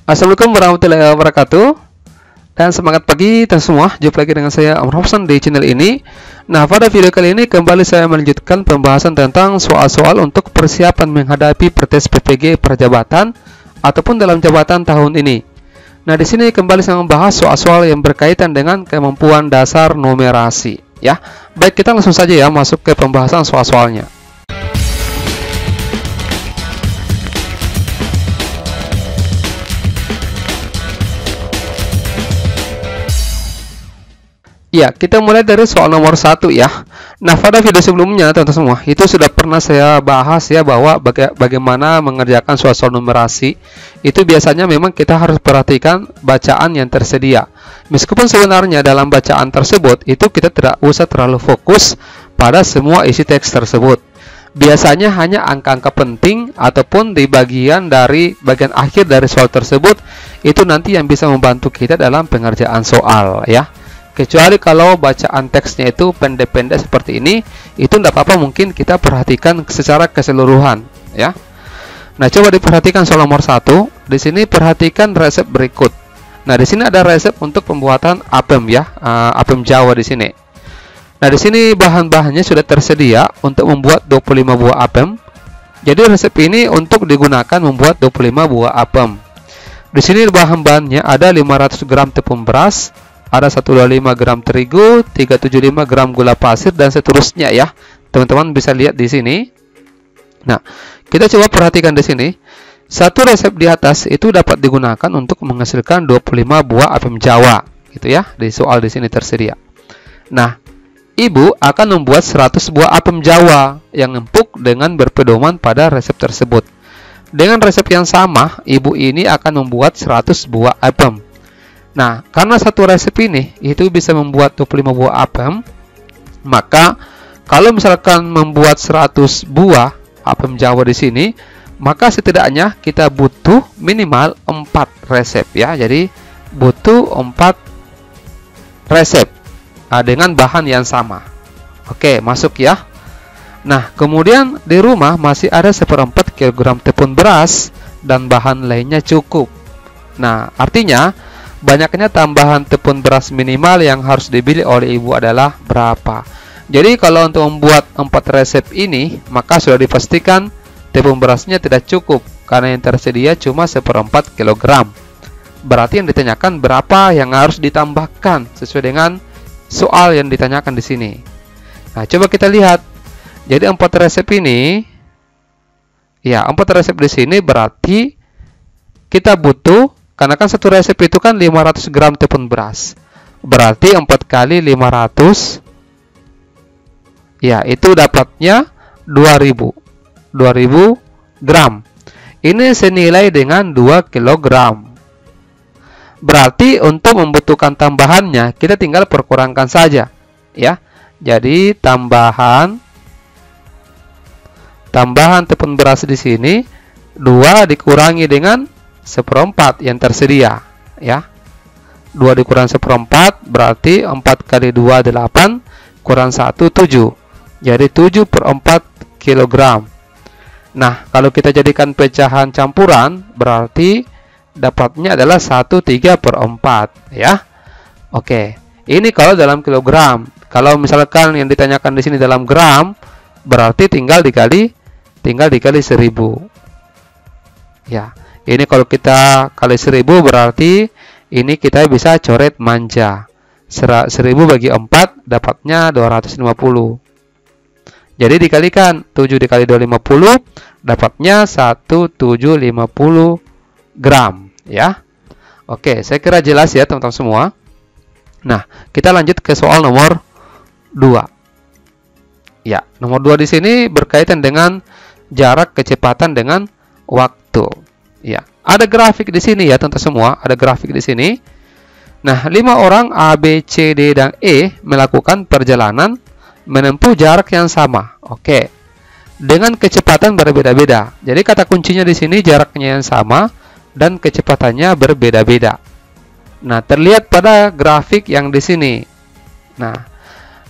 Assalamualaikum warahmatullahi wabarakatuh. Dan semangat pagi teman semua. Jumpa lagi dengan saya Amr Hobson di channel ini. Nah, pada video kali ini kembali saya melanjutkan pembahasan tentang soal-soal untuk persiapan menghadapi pretest PPG perjabatan ataupun dalam jabatan tahun ini. Nah, di sini kembali saya membahas soal-soal yang berkaitan dengan kemampuan dasar numerasi, ya. Baik, kita langsung saja ya masuk ke pembahasan soal-soalnya. Ya, kita mulai dari soal nomor 1 ya. Nah, pada video sebelumnya teman-teman semua, itu sudah pernah saya bahas ya bahwa bagaimana mengerjakan soal-soal numerasi. Itu biasanya memang kita harus perhatikan bacaan yang tersedia. Meskipun sebenarnya dalam bacaan tersebut itu kita tidak usah terlalu fokus pada semua isi teks tersebut. Biasanya hanya angka-angka penting ataupun di bagian akhir dari soal tersebut itu nanti yang bisa membantu kita dalam pengerjaan soal ya. Kecuali kalau bacaan teksnya itu pendek-pendek seperti ini, itu tidak apa-apa, mungkin kita perhatikan secara keseluruhan, ya. Nah, coba diperhatikan soal nomor 1. Di sini perhatikan resep berikut. Nah, di sini ada resep untuk pembuatan apem ya, apem Jawa di sini. Nah, di sini bahan-bahannya sudah tersedia untuk membuat 25 buah apem. Jadi resep ini untuk digunakan membuat 25 buah apem. Di sini bahan-bahannya ada 500 gram tepung beras, ada 125 gram terigu, 375 gram gula pasir, dan seterusnya ya. Teman-teman bisa lihat di sini. Nah, kita coba perhatikan di sini. Satu resep di atas itu dapat digunakan untuk menghasilkan 25 buah apem Jawa, gitu ya. Di soal di sini tersedia. Nah, Ibu akan membuat 100 buah apem Jawa yang empuk dengan berpedoman pada resep tersebut. Dengan resep yang sama, Ibu ini akan membuat 100 buah apem. Nah, karena satu resep ini itu bisa membuat 25 buah apem, maka kalau misalkan membuat 100 buah apem Jawa di sini, maka setidaknya kita butuh minimal 4 resep ya. Jadi butuh 4 resep dengan bahan yang sama. Oke, masuk ya. Nah, kemudian di rumah masih ada 1/4 kg tepung beras dan bahan lainnya cukup. Nah, artinya banyaknya tambahan tepung beras minimal yang harus dibeli oleh ibu adalah berapa? Jadi kalau untuk membuat 4 resep ini, maka sudah dipastikan tepung berasnya tidak cukup karena yang tersedia cuma 1/4 kg. Berarti yang ditanyakan berapa yang harus ditambahkan sesuai dengan soal yang ditanyakan di sini. Nah, coba kita lihat. Jadi 4 resep ini, ya 4 resep di sini berarti kita butuh. Karena kan satu resep itu kan 500 gram tepung beras. Berarti 4 kali 500. Ya, itu dapatnya 2000 gram. Ini senilai dengan 2 kg. Berarti untuk membutuhkan tambahannya, kita tinggal perkurangkan saja. Ya, jadi tambahan tepung beras di sini 2 dikurangi dengan 1/4 yang tersedia ya. 2 dikurang 1/4 berarti 4 kali 2 8 kurang 1 7. Jadi 7/4 kg. Nah, kalau kita jadikan pecahan campuran berarti dapatnya adalah 1/3/4 ya. Oke. Ini kalau dalam kilogram. Kalau misalkan yang ditanyakan di sini dalam gram, berarti tinggal dikali 1000. Ya. Ini kalau kita kali 1000 berarti ini kita bisa coret manja. 1000 bagi 4 dapatnya 250. Jadi dikalikan 7 dikali 250 dapatnya 1750 gram ya. Oke, saya kira jelas ya teman-teman semua. Nah, kita lanjut ke soal nomor 2. Ya, nomor 2 di sini berkaitan dengan jarak kecepatan dengan waktu. Ya, ada grafik di sini ya teman-teman semua, ada grafik di sini. Nah, 5 orang A, B, C, D, dan E melakukan perjalanan menempuh jarak yang sama. Oke. Dengan kecepatan berbeda-beda. Jadi kata kuncinya di sini jaraknya yang sama dan kecepatannya berbeda-beda. Nah, terlihat pada grafik yang di sini. Nah,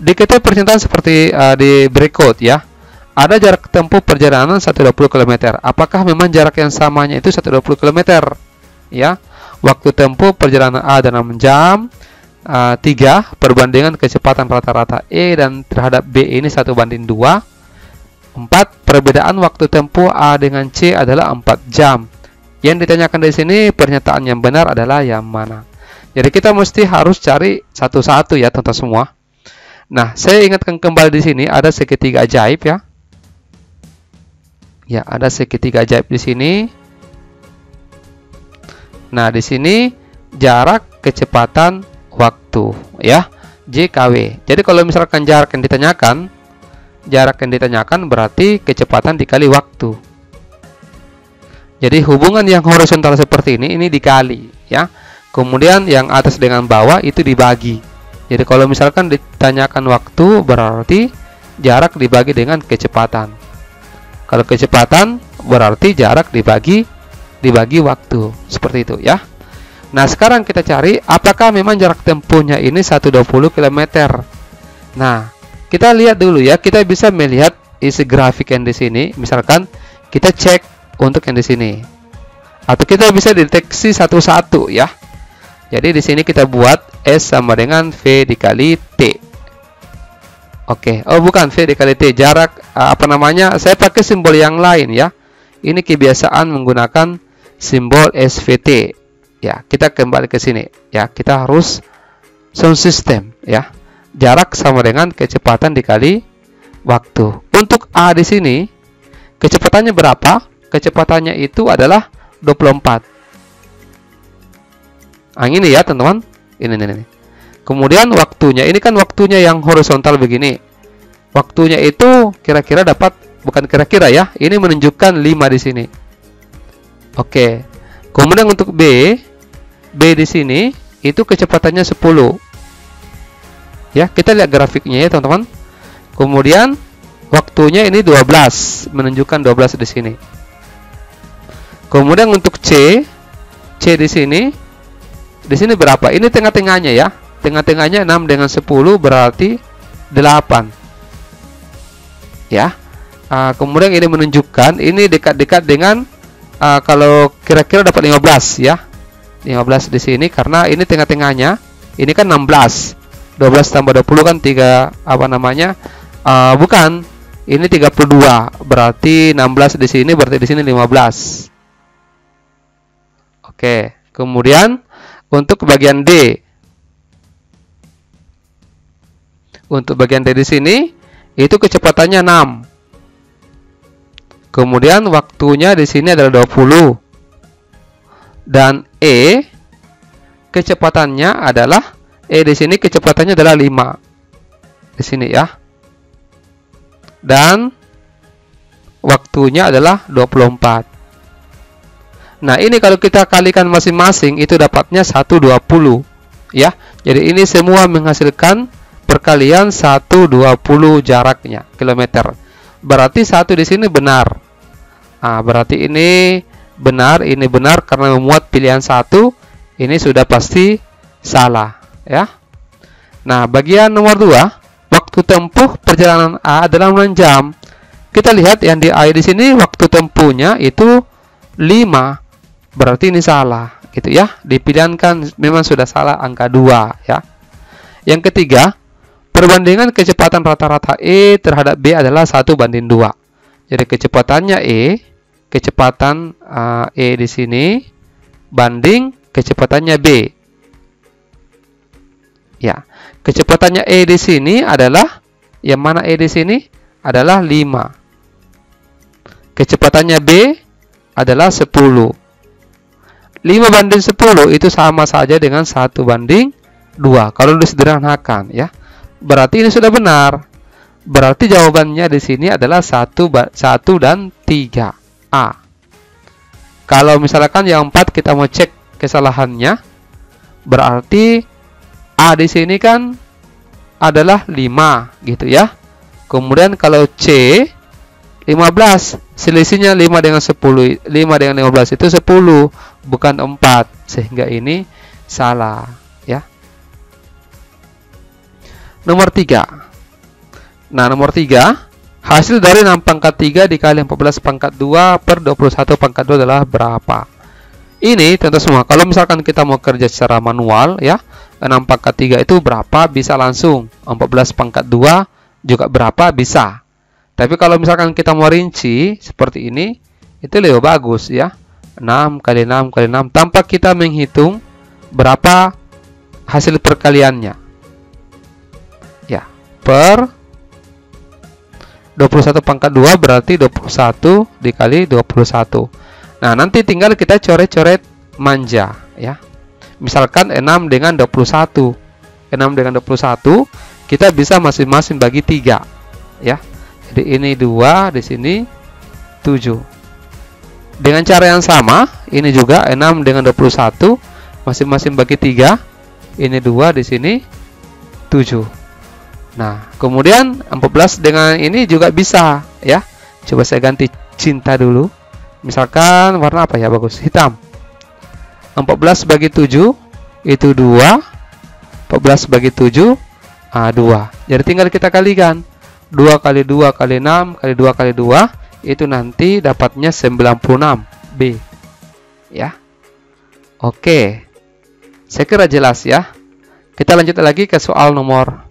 diketahui pernyataan seperti di berikut ya. Ada jarak tempuh perjalanan 120 km. Apakah memang jarak yang samanya itu 120 km? ya. Waktu tempuh perjalanan A adalah 6 jam. 3. Perbandingan kecepatan rata-rata E dan terhadap B ini 1:2. 4. Perbedaan waktu tempuh A dengan C adalah 4 jam. Yang ditanyakan di sini pernyataan yang benar adalah yang mana? Jadi kita mesti harus cari satu-satu ya teman-teman semua. Nah, saya ingatkan kembali di sini ada segitiga ajaib ya. Ya, ada segitiga ajaib di sini. Nah, di sini jarak, kecepatan, waktu ya, JKW. Jadi kalau misalkan jarak yang ditanyakan berarti kecepatan dikali waktu. Jadi hubungan yang horizontal seperti ini dikali ya. Kemudian yang atas dengan bawah itu dibagi. Jadi kalau misalkan ditanyakan waktu berarti jarak dibagi dengan kecepatan. Kalau kecepatan berarti jarak dibagi waktu. Seperti itu ya. Nah, sekarang kita cari apakah memang jarak tempuhnya ini 120 km. Nah, kita lihat dulu ya. Kita bisa melihat isi grafik yang di sini. Misalkan kita cek untuk yang di sini. Atau kita bisa deteksi satu-satu ya. Jadi di sini kita buat S sama dengan V dikali T. Oke. Oh, bukan V dikali T. Jarak saya pakai simbol yang lain ya. Ini kebiasaan menggunakan simbol SVT. Ya, kita kembali ke sini. Ya, kita harus sound system ya. Jarak sama dengan kecepatan dikali waktu. Untuk A di sini kecepatannya berapa? Kecepatannya itu adalah 24. Ini ya, teman-teman. Ini. Kemudian waktunya, ini kan waktunya yang horizontal begini. Waktunya itu kira-kira dapat, bukan kira-kira ya. Ini menunjukkan 5 di sini. Oke. Kemudian untuk B di sini itu kecepatannya 10. Ya, kita lihat grafiknya ya, teman-teman. Kemudian waktunya ini 12, menunjukkan 12 di sini. Kemudian untuk C di sini berapa? Ini tengah-tengahnya ya. Tengah-tengahnya 6 dengan 10 berarti 8. Ya. Kemudian ini menunjukkan ini dekat-dekat dengan kalau kira-kira dapat 15 ya. 15 di sini karena ini tengah-tengahnya. Ini kan 16. 12 tambah 20 kan 3 bukan. Ini 32. Berarti 16 di sini, berarti di sini 15. Oke. Kemudian untuk bagian D. Untuk bagian D di sini itu kecepatannya 6. Kemudian waktunya di sini adalah 20. Dan E kecepatannya adalah di sini kecepatannya adalah 5. Di sini ya. Dan waktunya adalah 24. Nah, ini kalau kita kalikan masing-masing itu dapatnya 120 ya. Jadi ini semua menghasilkan perkalian 120 jaraknya kilometer. Berarti 1 di sini benar. Berarti ini benar karena memuat pilihan 1. Ini sudah pasti salah ya. Nah, bagian nomor 2, waktu tempuh perjalanan A adalah 6 jam. Kita lihat yang di A di sini waktu tempuhnya itu 5. Berarti ini salah gitu ya. Dipilihankan memang sudah salah angka 2 ya. Yang ketiga, perbandingan kecepatan rata-rata E terhadap B adalah 1:2. Jadi kecepatannya kecepatan E di sini banding kecepatannya B. Ya. Kecepatannya E di sini adalah yang mana E di sini adalah 5. Kecepatannya B adalah 10. 5:10 itu sama saja dengan 1:2 kalau disederhanakan ya. Berarti ini sudah benar. Berarti jawabannya di sini adalah 1 dan 3 A. Kalau misalkan yang 4 kita mau cek kesalahannya, berarti A di sini kan adalah 5 gitu ya. Kemudian kalau C 15, selisihnya 5 dengan 10, 5 dengan 15 itu 10, bukan 4, sehingga ini salah ya. Nomor 3. Nah, nomor 3, hasil dari 6 pangkat 3 dikali 14 pangkat 2 per 21 pangkat 2 adalah berapa? Ini teman-teman semua, kalau misalkan kita mau kerja secara manual ya, 6 pangkat 3 itu berapa, bisa langsung. 14 pangkat 2 juga berapa, bisa. Tapi kalau misalkan kita mau rinci seperti ini, itu lebih bagus ya. 6 kali 6 kali 6 tanpa kita menghitung berapa hasil perkaliannya. Ya, per 21 pangkat 2 berarti 21 dikali 21. Nah, nanti tinggal kita coret-coret manja ya. Misalkan 6 dengan 21. 6 dengan 21 kita bisa masing-masing bagi 3 ya. Jadi ini 2, di sini 7. Dengan cara yang sama, ini juga 6 dengan 21 masing-masing bagi 3. Ini 2, di sini 7. Nah, kemudian 14 dengan ini juga bisa ya. Coba saya ganti cinta dulu. Misalkan warna apa ya bagus? Hitam. 14 bagi 7 itu 2. 14 bagi 7 2. Jadi tinggal kita kalikan. 2 kali 2 kali 6 kali 2 kali 2 itu nanti dapatnya 96 B. Ya. Oke. Saya kira jelas ya. Kita lanjut lagi ke soal nomor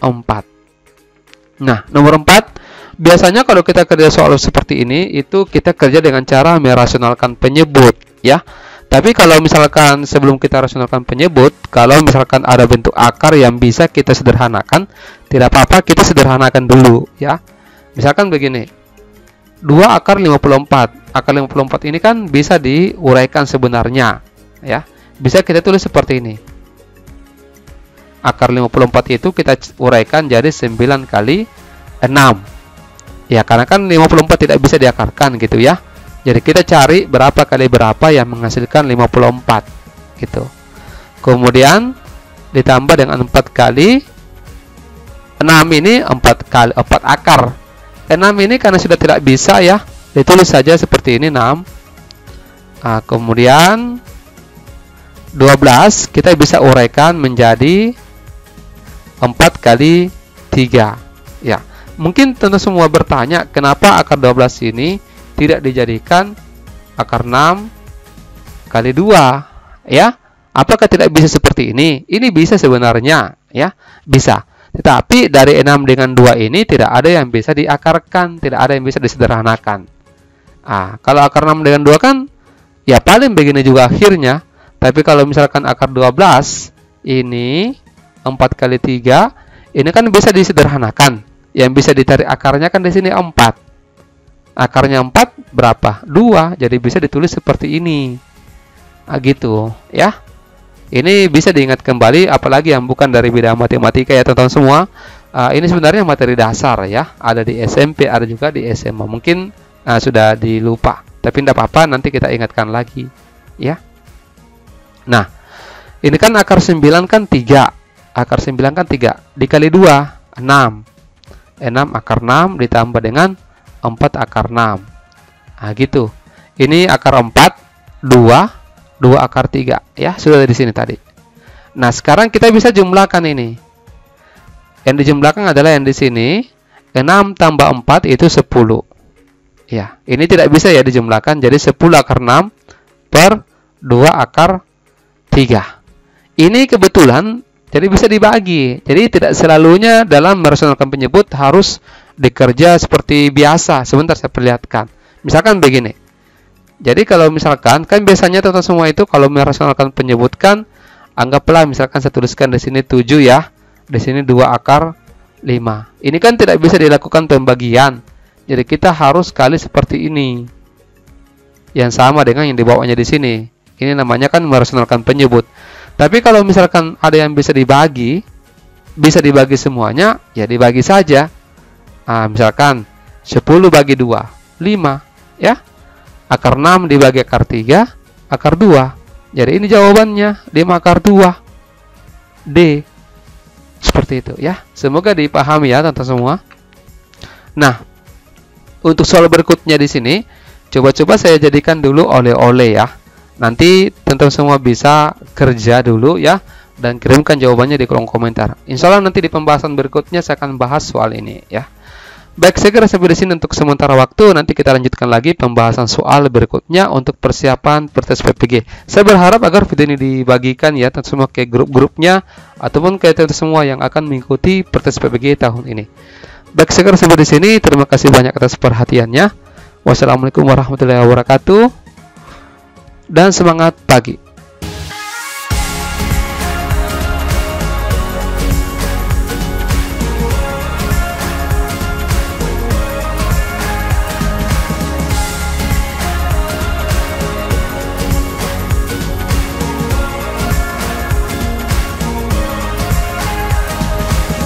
4. Nah, nomor 4, biasanya kalau kita kerja soal seperti ini, itu kita kerja dengan cara merasionalkan penyebut ya. Tapi kalau misalkan sebelum kita rasionalkan penyebut, kalau misalkan ada bentuk akar yang bisa kita sederhanakan, tidak apa-apa, kita sederhanakan dulu ya. Misalkan begini, 2 akar 54. Akar 54 ini kan bisa diuraikan sebenarnya ya. Bisa kita tulis seperti ini. Akar 54 itu kita uraikan jadi 9 kali 6. Ya, karena kan 54 tidak bisa diakarkan gitu ya. Jadi kita cari berapa kali berapa yang menghasilkan 54 gitu. Kemudian ditambah dengan 4 kali 6 ini 4 kali 4 akar. 6 ini karena sudah tidak bisa ya, ditulis saja seperti ini 6. Nah, kemudian 12 kita bisa uraikan menjadi 4 kali 3 ya. Mungkin tentu semua bertanya, kenapa akar 12 ini tidak dijadikan akar 6 kali 2 ya? Apakah tidak bisa seperti ini? Ini bisa sebenarnya ya, bisa. Tetapi dari 6 dengan 2 ini tidak ada yang bisa diakarkan, tidak ada yang bisa disederhanakan. Kalau akar 6 dengan 2 kan ya paling begini juga akhirnya. Tapi kalau misalkan akar 12 ini 4 kali 3, ini kan bisa disederhanakan. Yang bisa ditarik akarnya kan di sini 4. Akarnya 4 berapa? 2. Jadi bisa ditulis seperti ini. Gitu ya. Ini bisa diingat kembali, apalagi yang bukan dari bidang matematika ya teman-teman semua. Ini sebenarnya materi dasar ya. Ada di SMP, ada juga di SMA. Mungkin sudah dilupa. Tapi tidak apa-apa, nanti kita ingatkan lagi ya. Nah, ini kan akar 9 kan 3. Akar 9 kan 3. Dikali 2, 6. 6 akar 6 ditambah dengan 4 akar 6. Gitu. Ini akar 4, 2 akar 3 ya, sudah di sini tadi. Nah, sekarang kita bisa jumlahkan ini. Yang dijumlahkan adalah yang di sini. 6 tambah 4 itu 10. Ya, ini tidak bisa ya dijumlahkan, jadi 10 akar 6 per 2 akar 3. Ini kebetulan jadi bisa dibagi. Jadi tidak selalunya dalam merasionalkan penyebut harus dikerja seperti biasa. Sebentar saya perlihatkan. Misalkan begini. Jadi kalau misalkan kan biasanya teman-teman semua itu kalau merasionalkan penyebut kan anggaplah misalkan saya tuliskan di sini 7 ya. Di sini 2 akar 5. Ini kan tidak bisa dilakukan pembagian. Jadi kita harus kali seperti ini. Yang sama dengan yang dibawanya di sini. Ini namanya kan merasionalkan penyebut. Tapi kalau misalkan ada yang bisa dibagi semuanya, ya dibagi saja. Misalkan 10 bagi 2, 5 ya. Akar 6 dibagi akar 3, akar 2. Jadi ini jawabannya 5 akar 2 D. Seperti itu ya. Semoga dipahami ya teman-teman semua. Nah, untuk soal berikutnya di sini, coba-coba saya jadikan dulu oleh-oleh ya. Nanti teman-teman semua bisa kerja dulu ya, dan kirimkan jawabannya di kolom komentar. Insya Allah nanti di pembahasan berikutnya saya akan bahas soal ini ya. Baik, saya kira sampai di sini untuk sementara waktu. Nanti kita lanjutkan lagi pembahasan soal berikutnya untuk persiapan bertes PPG. Saya berharap agar video ini dibagikan ya semua ke grup-grupnya ataupun ke teman semua yang akan mengikuti bertes PPG tahun ini. Baik, saya kira sampai di sini. Terima kasih banyak atas perhatiannya. Wassalamualaikum warahmatullahi wabarakatuh. Dan semangat pagi.